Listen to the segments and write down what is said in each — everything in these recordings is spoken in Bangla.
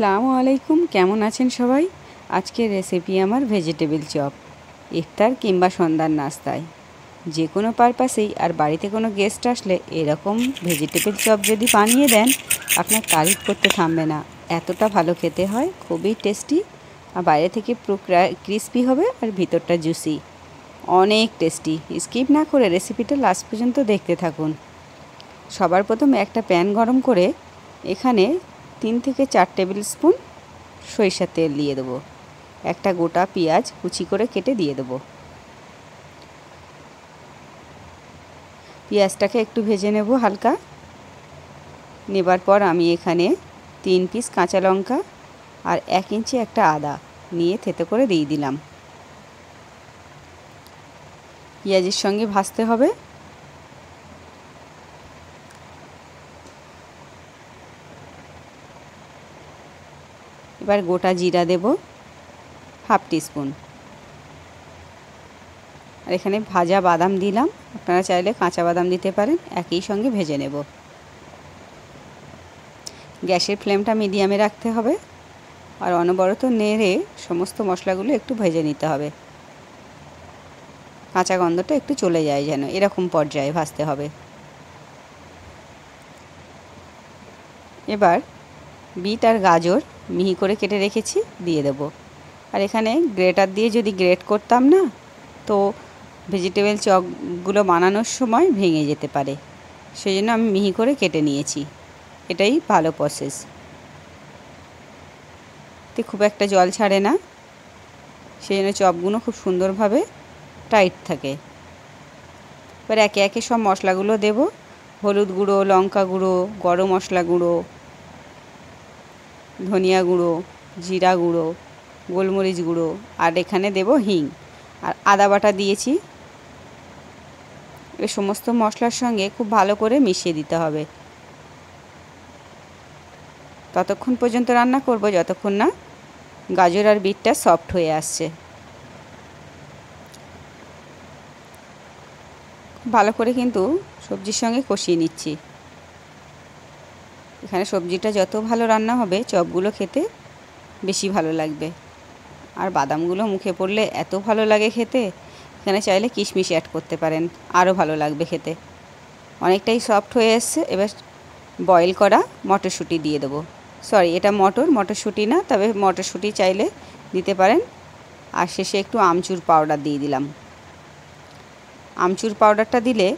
আসসালামু আলাইকুম, কেমন আছেন সবাই? আজকের রেসিপি আমার ভেজিটেবিল চপ। ইফতার কিংবা সন্ধ্যার নাস্তায় যে কোনো পারপাসেই, আর বাড়িতে কোনো গেস্ট আসলে এরকম ভেজিটেবিল চপ যদি বানিয়ে দেন, আপনার তারিফ করতে থামবে না। এতটা ভালো খেতে হয়, খুবই টেস্টি, আর বাইরে থেকে পুরো ক্রিস্পি হবে আর ভিতরটা জুসি, অনেক টেস্টি। স্কিপ না করে রেসিপিটা লাস্ট পর্যন্ত দেখতে থাকুন। সবার প্রথমে একটা প্যান গরম করে এখানে 3 থেকে 4 টেবিল স্পুন সরিষার তেল দিয়ে দেবো। একটা গোটা পেঁয়াজ কুচি করে কেটে দিয়ে দেবো। পেঁয়াজটাকে একটু ভেজে নেব হালকা। নেবার পর আমি এখানে 3 পিস কাঁচা লঙ্কা আর 1 ইঞ্চি একটা আদা নিয়ে থেতো করে দিয়ে দিলাম। পেঁয়াজের সঙ্গে ভাজতে হবে। এবার গোটা জিরা দেব হাফ টিস্পুন, আর এখানে ভাজা বাদাম দিলাম। আপনারা চাইলে কাঁচা বাদাম দিতে পারেন। একই সঙ্গে ভেজে নেব। গ্যাসের ফ্লেমটা মিডিয়ামে রাখতে হবে, আর অনবরত নেড়ে সমস্ত মশলাগুলো একটু ভেজে নিতে হবে। কাঁচা গন্ধটা একটু চলে যায় যেন, এরকম পর্যায়ে ভাজতে হবে। এবার বিট আর গাজর মিহি করে কেটে রেখেছি দিয়ে দেব। আর এখানে গ্রেটার দিয়ে যদি গ্রেট করতাম না, তো ভেজিটেবল চপগুলো বানানোর সময় ভেঙে যেতে পারে, সেই জন্য আমি মিহি করে কেটে নিয়েছি। এটাই ভালো প্রসেস। তো খুব একটা জল ছাড়ে না, সেই জন্য চপগুলো খুব সুন্দরভাবে টাইট থাকে। এবার একে একে সব মশলাগুলো দেব। হলুদ গুঁড়ো, লঙ্কা গুঁড়ো, গরম মশলা গুঁড়ো, ধনিয়া গুঁড়ো, জিরা গুঁড়ো, গোলমরিচ গুঁড়ো, আর এখানে দেব হিং আর আদা বাটা দিয়েছি। এই সমস্ত মশলার সঙ্গে খুব ভালো করে মিশিয়ে দিতে হবে। ততক্ষণ পর্যন্ত রান্না করব যতক্ষণ না গাজর আর বিটটা সফট হয়ে আসছে। ভালো করে কিন্তু সবজির সঙ্গে কষিয়ে নিচ্ছি। এখানে সবজিটা যত ভালো রান্না হবে, চপগুলো খেতে বেশি ভালো লাগবে। আর বাদামগুলো মুখে পড়লে এত ভালো লাগে খেতে। এখানে চাইলে কিশমিশ অ্যাড করতে পারেন, আরও ভালো লাগবে খেতে। অনেকটাই সফট হয়ে এসছে। এবার বয়েল করা মটরশুঁটি দিয়ে দেবো। সরি, এটা মটরশুঁটি না, তবে মটরশুঁটি চাইলে দিতে পারেন। আর শেষে একটু আমচুর পাউডার দিয়ে দিলাম। আমচুর পাউডারটা দিলে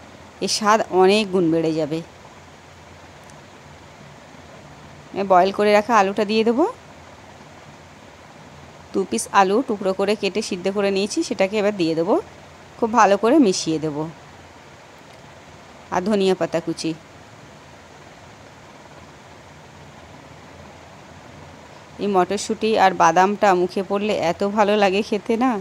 এর স্বাদ অনেক গুণ বেড়ে যাবে। বয়েল করে রাখা আলুটা দিয়ে দেবো। 2 পিস আলু টুকরো করে কেটে সিদ্ধ করে নিয়েছি, সেটাকে এবার দিয়ে দেবো। খুব ভালো করে মিশিয়ে দেব। আর ধনিয়া পাতা কুচি। এই মটরশুঁটি আর বাদামটা মুখে পড়লে এত ভালো লাগে খেতে না।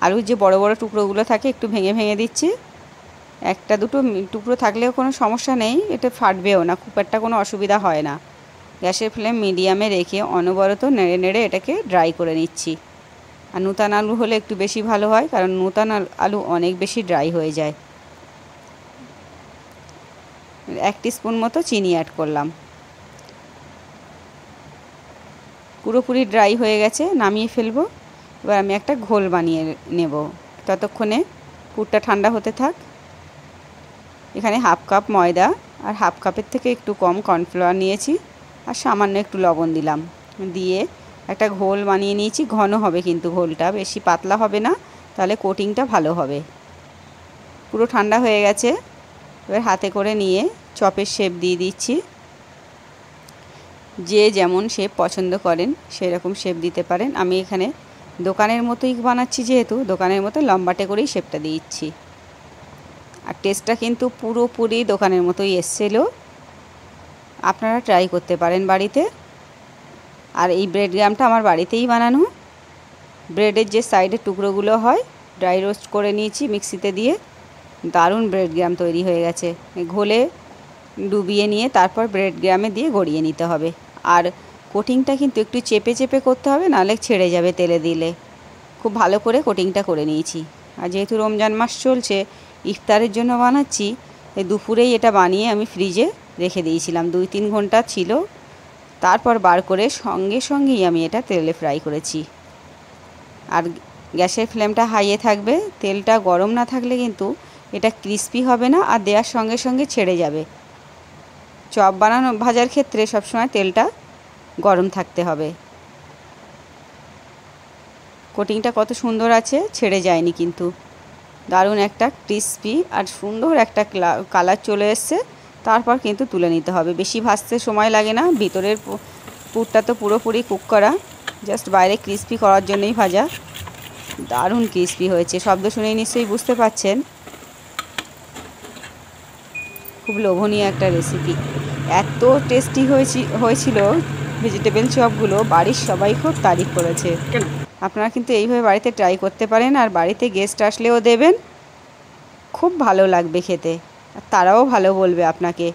আলুর যে বড় বড় টুকরোগুলো থাকে একটু ভেঙে ভেঙে দিচ্ছি। একটা দুটো টুকরো থাকলেও কোনো সমস্যা নেই, এটা ফাটবেও না, খুব একটা কোনো অসুবিধা হয় না। গ্যাসের ফ্লেম মিডিয়ামে রেখে অনবরত নেড়ে নেড়ে এটাকে ড্রাই করে নিচ্ছি। আর নূতন আলু হলে একটু বেশি ভালো হয়, কারণ নূতন আলু অনেক বেশি ড্রাই হয়ে যায়। 1 টিস্পুন মতো চিনি অ্যাড করলাম। পুরোপুরি ড্রাই হয়ে গেছে, নামিয়ে ফেলবো। এবার আমি একটা ঘোল বানিয়ে নেব। ততক্ষণে পুরটা ঠান্ডা হতে থাক। এখানে হাফ কাপ ময়দা আর হাফ কাপের থেকে একটু কম কর্নফ্লাওয়ার নিয়েছি, আর সামান্য একটু লবণ দিলাম। দিয়ে একটা ঘোল বানিয়ে নিয়েছি। ঘন হবে কিন্তু ঘোলটা, বেশি পাতলা হবে না, তাহলে কোটিংটা ভালো হবে। পুরো ঠান্ডা হয়ে গেছে। এবার হাতে করে নিয়ে চপের শেপ দিয়ে দিচ্ছি। যে যেমন শেপ পছন্দ করেন সেরকম শেপ দিতে পারেন। আমি এখানে দোকানের মতোই বানাচ্ছি, যেহেতু দোকানের মতো লম্বাটে করেই শেপটা দিচ্ছি। আর টেস্টটা কিন্তু পুরোপুরি দোকানের মতোই এসছিল। আপনারা ট্রাই করতে পারেন বাড়িতে। আর এই ব্রেড গ্রামটা আমার বাড়িতেই বানানো। ব্রেডের যে সাইডের টুকরোগুলো হয় ড্রাই রোস্ট করে নিয়েছি মিক্সিতে দিয়ে। দারুণ ব্রেড গ্রাম তৈরি হয়ে গেছে। ঘোলে ডুবিয়ে নিয়ে তারপর ব্রেড গ্রামে দিয়ে গড়িয়ে নিতে হবে। আর কোটিংটা কিন্তু একটু চেপে চেপে করতে হবে, নাহলে ছেড়ে যাবে তেলে দিলে। খুব ভালো করে কোটিংটা করে নিয়েছি। আর যেহেতু রমজান মাস চলছে, ইফতারের জন্য বানাচ্ছি, এই দুপুরেই এটা বানিয়ে আমি ফ্রিজে রেখে দিয়েছিলাম। 2-3 ঘন্টা ছিল, তারপর বার করে সঙ্গে সঙ্গেই আমি এটা তেলে ফ্রাই করেছি। আর গ্যাসের ফ্লেমটা হাইয়ে থাকবে। তেলটা গরম না থাকলে কিন্তু এটা ক্রিস্পি হবে না, আর দেওয়ার সঙ্গে সঙ্গে ছেড়ে যাবে। চপ ভাজার ক্ষেত্রে সবসময় তেলটা গরম থাকতে হবে। কোটিংটা কত সুন্দর আছে, ছেড়ে যায়নি কিন্তু। দারুণ একটা ক্রিস্পি আর সুন্দর একটা কালার চলে এসছে। তারপর কিন্তু তুলে নিতে হবে। বেশি ভাজতে সময় লাগে না, ভিতরের পুরটা তো পুরোপুরি কুক করা, জাস্ট বাইরে ক্রিস্পি করার জন্যই ভাজা। দারুণ ক্রিস্পি হয়েছে, শব্দ শুনেই নিশ্চয়ই বুঝতে পারছেন। খুব লোভনীয় একটা রেসিপি। এত টেস্টি হয়েছিল ভেজিটেবল চপগুলো, বাড়ির সবাই খুব তারিফ করেছে। আপনারা কিন্তু এইভাবে বাড়িতে ট্রাই করতে পারেন, আর বাড়িতে গেস্ট আসলেও দেবেন, খুব ভালো লাগবে খেতে। আর তারাও ভালো বলবে আপনাকে,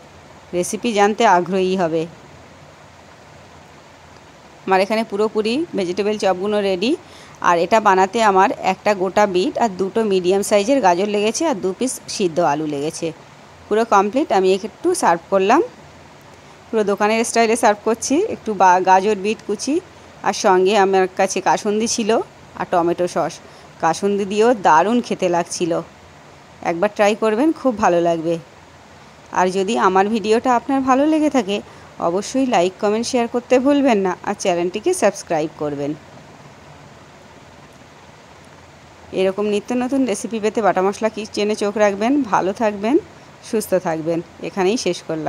রেসিপি জানতে আগ্রহী হবে। আমার এখানে পুরোপুরি ভেজিটেবল চপগুলো রেডি। আর এটা বানাতে আমার একটা গোটা বিট আর 2টো মিডিয়াম সাইজের গাজর লেগেছে, আর 2 পিস সিদ্ধ আলু লেগেছে। পুরো কমপ্লিট। আমি একটু সার্ভ করলাম, পুরো দোকানের স্টাইলে সার্ভ করছি। একটু গাজর বিট কুচি, আর সঙ্গে আমার কাছে কাসুন্দি ছিল আর টমেটো সস। কাসুন্দি দিয়েও দারুণ খেতে লাগছিল। একবার ট্রাই করবেন, খুব ভালো লাগবে। আর যদি আমার ভিডিওটা আপনার ভালো লেগে থাকে, অবশ্যই লাইক কমেন্ট শেয়ার করতে ভুলবেন না, আর চ্যানেলটিকে সাবস্ক্রাইব করবেন। এরকম নিত্য নতুন রেসিপি পেতে বাটা মশলা কিচেনে চোখ রাখবেন। ভালো থাকবেন, সুস্থ থাকবেন। এখানেই শেষ করলাম।